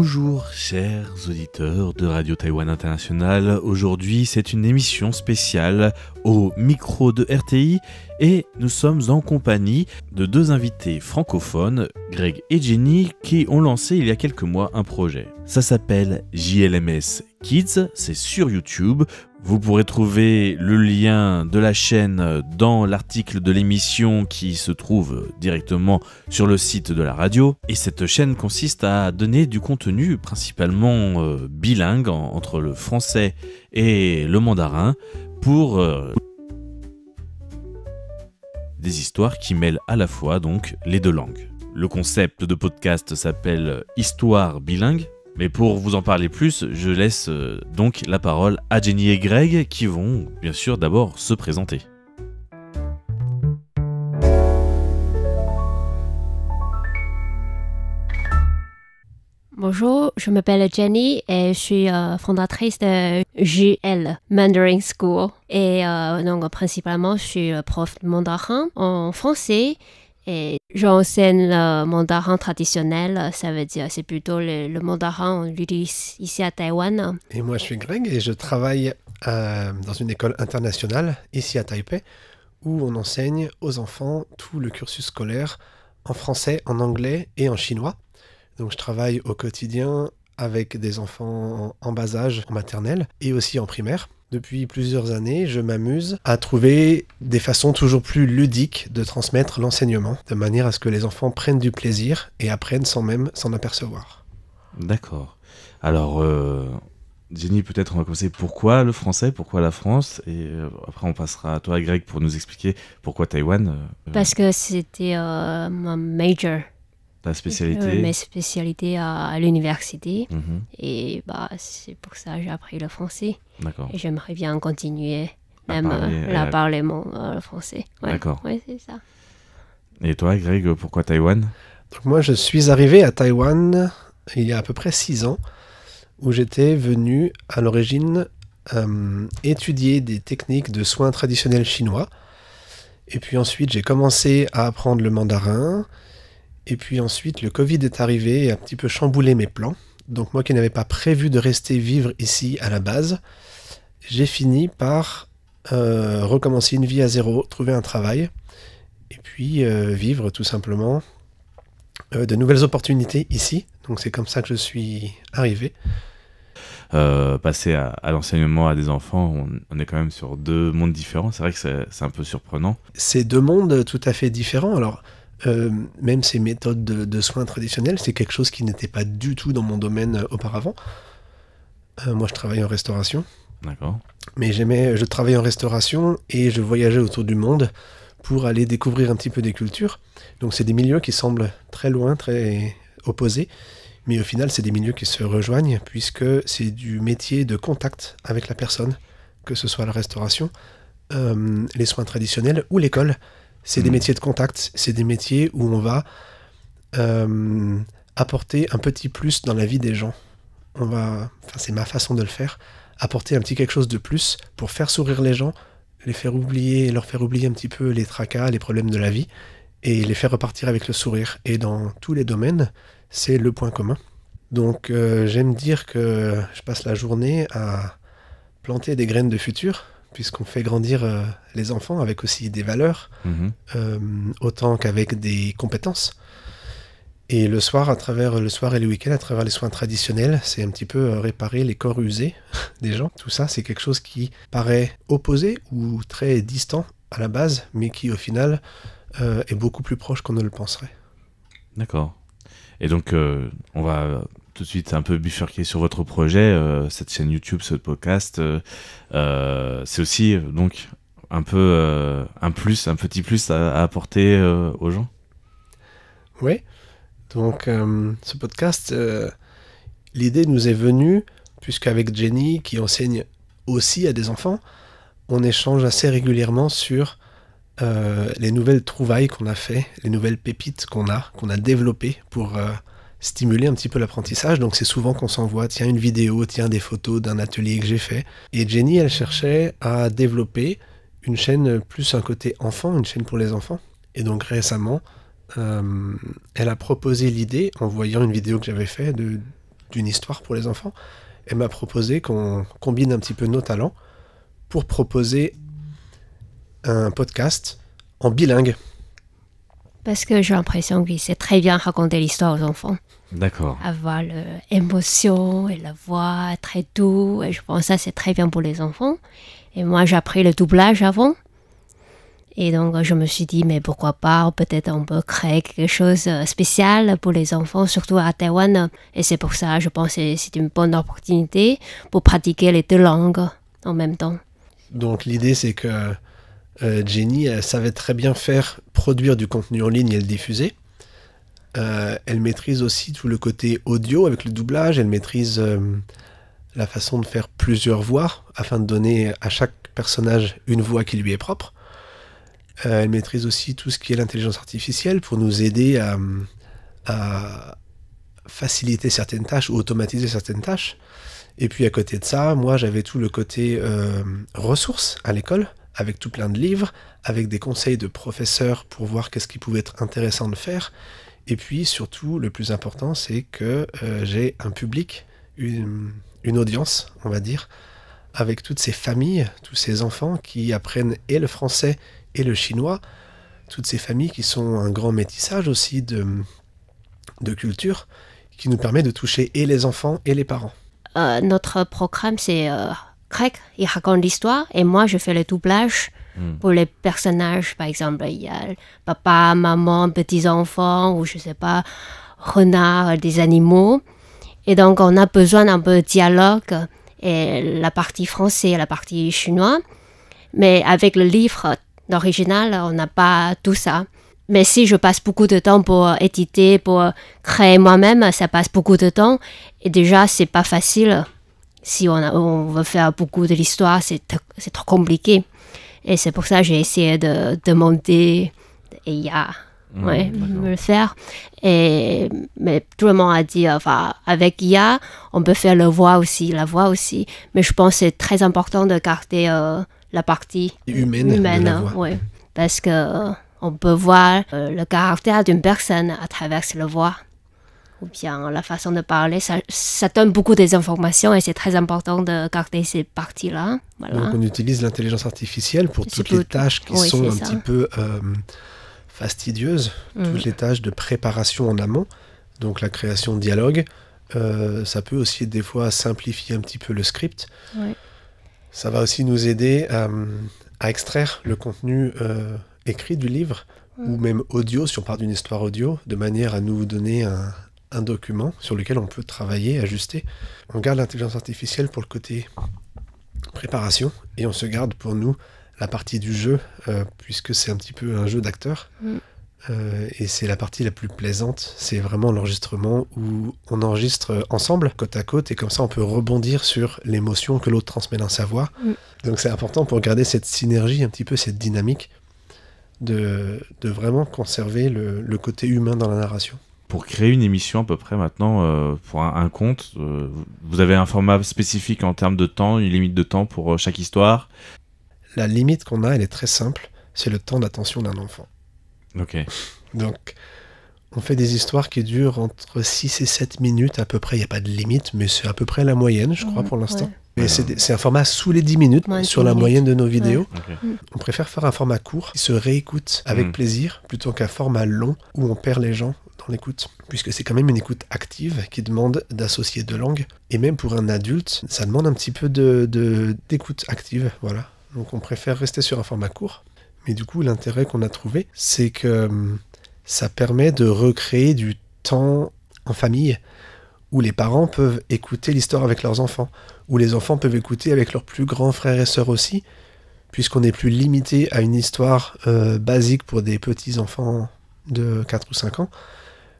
Bonjour chers auditeurs de Radio Taïwan International, aujourd'hui c'est une émission spéciale au micro de RTI et nous sommes en compagnie de deux invités francophones, Greg et Jenny, qui ont lancé il y a quelques mois un projet. Ça s'appelle JLMS Kids, c'est sur YouTube. Vous pourrez trouver le lien de la chaîne dans l'article de l'émission qui se trouve directement sur le site de la radio. Et cette chaîne consiste à donner du contenu principalement bilingue entre le français et le mandarin pour des histoires qui mêlent à la fois donc les deux langues. Le concept de podcast s'appelle Histoire bilingue. Mais pour vous en parler plus, je laisse donc la parole à Jenny et Greg qui vont bien sûr d'abord se présenter. Bonjour, je m'appelle Jenny et je suis fondatrice de JL Mandarin School. Et donc principalement, je suis prof de mandarin en français. Et j'enseigne le mandarin traditionnel, ça veut dire c'est plutôt le mandarin, on l'utilise ici à Taïwan. Et moi je suis Greg et je travaille dans une école internationale ici à Taipei où on enseigne aux enfants tout le cursus scolaire en français, en anglais et en chinois. Donc je travaille au quotidien avec des enfants en bas âge, en maternelle et aussi en primaire. Depuis plusieurs années, je m'amuse à trouver des façons toujours plus ludiques de transmettre l'enseignement, de manière à ce que les enfants prennent du plaisir et apprennent sans même s'en apercevoir. D'accord. Alors, Jenny, peut-être on va commencer. Pourquoi le français? Pourquoi la France? Et après, on passera à toi, Greg, pour nous expliquer pourquoi Taïwan. Parce que c'était mon major. Ta spécialité? Mes spécialités à l'université. Mm-hmm. Et c'est pour ça que j'ai appris le français. D'accord. Et j'aimerais bien continuer, À même parler, parler le français. Ouais. D'accord. Oui, c'est ça. Et toi, Greg, pourquoi Taïwan? Donc moi, je suis arrivé à Taïwan il y a à peu près 6 ans, où j'étais venu à l'origine étudier des techniques de soins traditionnels chinois. Et puis ensuite, j'ai commencé à apprendre le mandarin. Et puis ensuite, le Covid est arrivé et a un petit peu chamboulé mes plans. Donc moi qui n'avais pas prévu de rester vivre ici à la base, j'ai fini par recommencer une vie à zéro, trouver un travail, et puis vivre tout simplement de nouvelles opportunités ici. Donc c'est comme ça que je suis arrivé. Passer à l'enseignement à des enfants, on est quand même sur deux mondes différents. C'est vrai que c'est un peu surprenant. C'est deux mondes tout à fait différents. Alors, même ces méthodes de soins traditionnels, c'est quelque chose qui n'était pas du tout dans mon domaine auparavant. Moi, je travaille en restauration. D'accord. Mais je travaillais en restauration et je voyageais autour du monde pour aller découvrir un petit peu des cultures. Donc, c'est des milieux qui semblent très loin, très opposés. Mais au final, c'est des milieux qui se rejoignent puisque c'est du métier de contact avec la personne, que ce soit la restauration, les soins traditionnels ou l'école. C'est des métiers de contact, c'est des métiers où on va apporter un petit plus dans la vie des gens. C'est ma façon de le faire, apporter un petit quelque chose de plus pour faire sourire les gens, leur faire oublier un petit peu les tracas, les problèmes de la vie, et les faire repartir avec le sourire. Et dans tous les domaines, c'est le point commun. Donc j'aime dire que je passe la journée à planter des graines de futur, puisqu'on fait grandir les enfants avec aussi des valeurs, autant qu'avec des compétences. Et le soir et le week-end, à travers les soins traditionnels, c'est un petit peu réparer les corps usés des gens. Tout ça, c'est quelque chose qui paraît opposé ou très distant à la base, mais qui au final est beaucoup plus proche qu'on ne le penserait. D'accord. Et donc, on va tout de suite un peu bifurquer sur votre projet, cette chaîne YouTube, ce podcast. C'est aussi donc un peu un petit plus à apporter aux gens. Oui. Donc, ce podcast, l'idée nous est venue puisqu'avec Jenny, qui enseigne aussi à des enfants, on échange assez régulièrement sur les nouvelles trouvailles qu'on a fait, les nouvelles pépites qu'on a développées pour stimuler un petit peu l'apprentissage. Donc c'est souvent qu'on s'envoie, tiens, une vidéo, tiens, des photos d'un atelier que j'ai fait. Et Jenny, elle cherchait à développer une chaîne plus un côté enfant, une chaîne pour les enfants. Et donc récemment, elle a proposé l'idée, en voyant une vidéo que j'avais faite, d'une histoire pour les enfants. Elle m'a proposé qu'on combine un petit peu nos talents pour proposer un podcast en bilingue. Parce que j'ai l'impression que c'est très bien raconter l'histoire aux enfants. D'accord. Avoir l'émotion et la voix très douce. Et je pense que ça, c'est très bien pour les enfants. Et moi, j'ai appris le doublage avant. Et donc, je me suis dit, mais pourquoi pas, peut-être on peut créer quelque chose de spécial pour les enfants, surtout à Taïwan. Et c'est pour ça, je pense que c'est une bonne opportunité pour pratiquer les deux langues en même temps. Donc, l'idée, c'est que Jenny, elle savait très bien produire du contenu en ligne et le diffuser. Elle maîtrise aussi tout le côté audio avec le doublage. Elle maîtrise la façon de faire plusieurs voix afin de donner à chaque personnage une voix qui lui est propre. Elle maîtrise aussi tout ce qui est l'intelligence artificielle pour nous aider à faciliter certaines tâches ou automatiser certaines tâches. Et puis à côté de ça, moi j'avais tout le côté ressources à l'école, avec tout plein de livres, avec des conseils de professeurs pour voir qu'est-ce qui pouvait être intéressant de faire. Et puis surtout, le plus important, c'est que j'ai un public, une audience, on va dire, avec toutes ces familles, tous ces enfants qui apprennent et le français et le chinois, toutes ces familles qui sont un grand métissage aussi de culture, qui nous permet de toucher et les enfants et les parents. Notre programme, c'est Craig, il raconte l'histoire et moi, je fais le doublage pour les personnages. Par exemple, il y a papa, maman, petits-enfants ou je sais pas, renard, des animaux. Et donc, on a besoin d'un peu de dialogue et la partie français et la partie chinois. Mais avec le livre d'original, on n'a pas tout ça. Mais si je passe beaucoup de temps pour éditer, pour créer moi-même, ça passe beaucoup de temps. Et déjà, c'est pas facile. Si on veut faire beaucoup de l'histoire, c'est trop compliqué. Et c'est pour ça que j'ai essayé de demander à IA me le faire. Mais tout le monde a dit, enfin, avec IA, on peut faire la voix aussi. Mais je pense que c'est très important de garder la partie humaine de la voix. Ouais, parce que on peut voir le caractère d'une personne à travers la voix ou bien la façon de parler. Ça donne beaucoup d'informations et c'est très important de garder ces parties-là. Voilà. Donc on utilise l'intelligence artificielle pour toutes les tâches qui sont un petit peu fastidieuses, toutes les tâches de préparation en amont, donc la création de dialogue. Ça peut aussi des fois simplifier un petit peu le script. Ouais. Ça va aussi nous aider à extraire le contenu écrit du livre, ou même audio, si on part d'une histoire audio, de manière à nous donner un document sur lequel on peut travailler, ajuster. On garde l'intelligence artificielle pour le côté préparation, et on se garde pour nous la partie du jeu, puisque c'est un petit peu un jeu d'acteur. Et c'est la partie la plus plaisante, c'est vraiment l'enregistrement où on enregistre ensemble, côte à côte, et comme ça on peut rebondir sur l'émotion que l'autre transmet dans sa voix. Donc c'est important pour garder cette synergie, un petit peu cette dynamique, de vraiment conserver le côté humain dans la narration. Pour créer une émission à peu près maintenant, pour un compte, vous avez un format spécifique en termes de temps, une limite de temps pour chaque histoire? La limite qu'on a, elle est très simple, c'est le temps d'attention d'un enfant. Ok. Donc, on fait des histoires qui durent entre 6 et 7 minutes à peu près. Il n'y a pas de limite, mais c'est à peu près la moyenne, je crois, pour l'instant. Ouais. Mais c'est un format sous les 10 minutes sur la moyenne de nos vidéos. Ouais. Okay. On préfère faire un format court qui se réécoute avec plaisir plutôt qu'un format long où on perd les gens dans l'écoute. Puisque c'est quand même une écoute active qui demande d'associer deux langues. Et même pour un adulte, ça demande un petit peu d'écoute active. Voilà. Donc on préfère rester sur un format court. Mais du coup, l'intérêt qu'on a trouvé, c'est que ça permet de recréer du temps en famille où les parents peuvent écouter l'histoire avec leurs enfants, où les enfants peuvent écouter avec leurs plus grands frères et sœurs aussi, puisqu'on n'est plus limité à une histoire basique pour des petits-enfants de 4 ou 5 ans.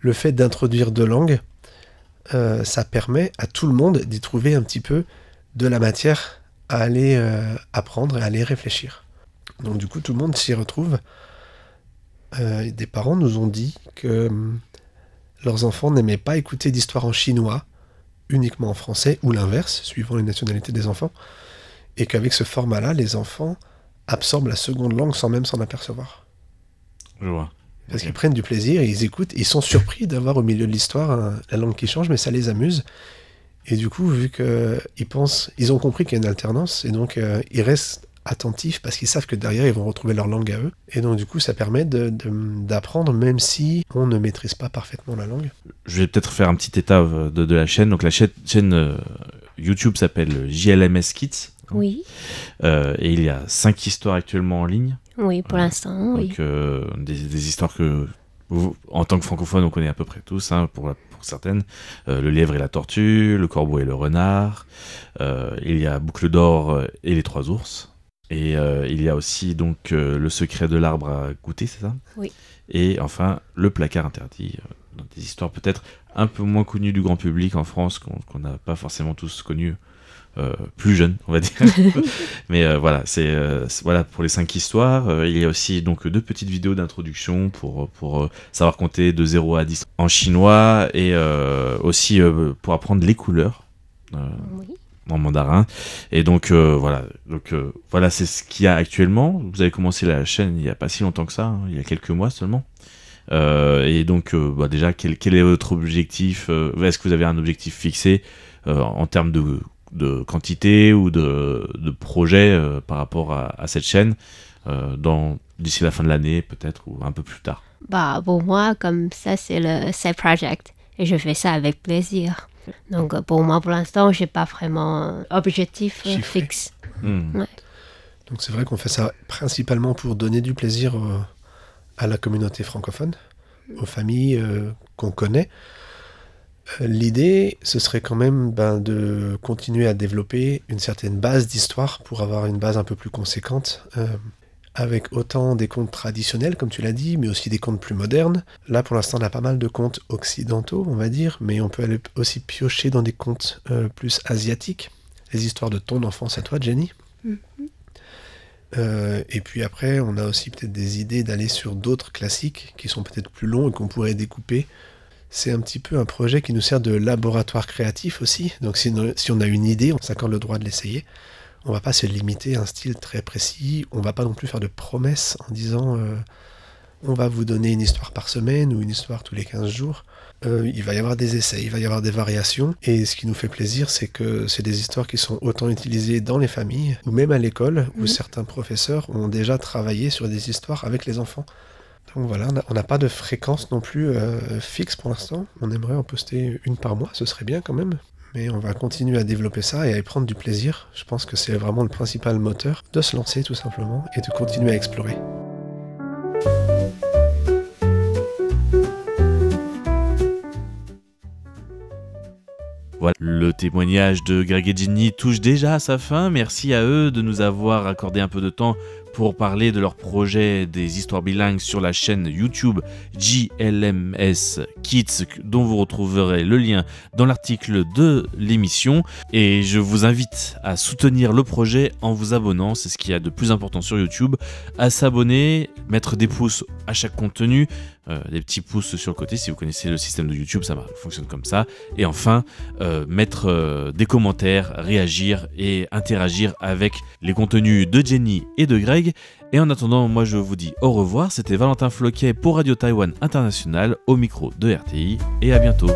Le fait d'introduire deux langues, ça permet à tout le monde d'y trouver un petit peu de la matière à aller apprendre et à aller réfléchir. Donc du coup, tout le monde s'y retrouve. Des parents nous ont dit que leurs enfants n'aimaient pas écouter d'histoires en chinois, uniquement en français, ou l'inverse, suivant les nationalités des enfants, et qu'avec ce format-là, les enfants absorbent la seconde langue sans même s'en apercevoir. Je vois. Parce qu'ils prennent du plaisir, et ils écoutent, et ils sont surpris d'avoir au milieu de l'histoire la langue qui change, mais ça les amuse. Et du coup, vu ils ont compris qu'il y a une alternance, et donc ils restent attentifs parce qu'ils savent que derrière, ils vont retrouver leur langue à eux. Et donc du coup, ça permet d'apprendre même si on ne maîtrise pas parfaitement la langue. Je vais peut-être faire un petit état de la chaîne. Donc la chaîne YouTube s'appelle JLMS Kids. Oui. Et il y a 5 histoires actuellement en ligne. Oui, pour l'instant, oui. Donc des histoires que en tant que francophone, on connaît à peu près tous, hein, pour certaines. Le lièvre et la tortue, le corbeau et le renard. Il y a Boucle d'or et les 3 ours. Et il y a aussi donc le secret de l'arbre à goûter, c'est ça? Oui. Et enfin, le placard interdit. Des histoires peut-être un peu moins connues du grand public en France, qu'on n'a pas forcément tous connues. Plus jeune, on va dire. Mais voilà, c'est voilà pour les 5 histoires. Il y a aussi donc 2 petites vidéos d'introduction pour savoir compter de 0 à 10 en chinois, et aussi pour apprendre les couleurs en mandarin. Et donc voilà, c'est ce qu'il y a actuellement. Vous avez commencé la chaîne il n'y a pas si longtemps que ça, hein, il y a quelques mois seulement. Et donc déjà, quel est votre objectif? Est-ce que vous avez un objectif fixé en termes de quantité ou de projet par rapport à cette chaîne d'ici la fin de l'année peut-être, ou un peu plus tard? Pour moi, comme ça, c'est le side project et je fais ça avec plaisir. Donc pour moi, pour l'instant, j'ai pas vraiment objectif fixe. Ouais. Donc c'est vrai qu'on fait ça principalement pour donner du plaisir à la communauté francophone, aux familles qu'on connaît. L'idée, ce serait quand même de continuer à développer une certaine base d'histoire pour avoir une base un peu plus conséquente, avec autant des contes traditionnels, comme tu l'as dit, mais aussi des contes plus modernes. Là, pour l'instant, on a pas mal de contes occidentaux, on va dire, mais on peut aller aussi piocher dans des contes plus asiatiques, les histoires de ton enfance à toi, Jenny. Et puis après, on a aussi peut-être des idées d'aller sur d'autres classiques qui sont peut-être plus longs et qu'on pourrait découper. C'est un petit peu un projet qui nous sert de laboratoire créatif aussi. Donc si on a une idée, on s'accorde le droit de l'essayer. On va pas se limiter à un style très précis. On va pas non plus faire de promesses en disant on va vous donner une histoire par semaine ou une histoire tous les 15 jours. Il va y avoir des essais, il va y avoir des variations. Et ce qui nous fait plaisir, c'est que c'est des histoires qui sont autant utilisées dans les familles ou même à l'école, où certains professeurs ont déjà travaillé sur des histoires avec les enfants. Donc voilà, on n'a pas de fréquence non plus fixe pour l'instant. On aimerait en poster une par mois, ce serait bien quand même. Mais on va continuer à développer ça et à y prendre du plaisir. Je pense que c'est vraiment le principal moteur de se lancer tout simplement et de continuer à explorer. Voilà, le témoignage de Greg et Jenny touche déjà à sa fin. Merci à eux de nous avoir accordé un peu de temps pour parler de leur projet des histoires bilingues sur la chaîne YouTube JLMS Kids, dont vous retrouverez le lien dans l'article de l'émission. Et je vous invite à soutenir le projet en vous abonnant, c'est ce qu'il y a de plus important sur YouTube, à s'abonner, mettre des pouces à chaque contenu, des petits pouces sur le côté si vous connaissez le système de YouTube, ça fonctionne comme ça. Et enfin, mettre des commentaires, réagir et interagir avec les contenus de Jenny et de Greg. Et en attendant, moi je vous dis au revoir. C'était Valentin Floquet pour Radio Taïwan International au micro de RTI, et à bientôt.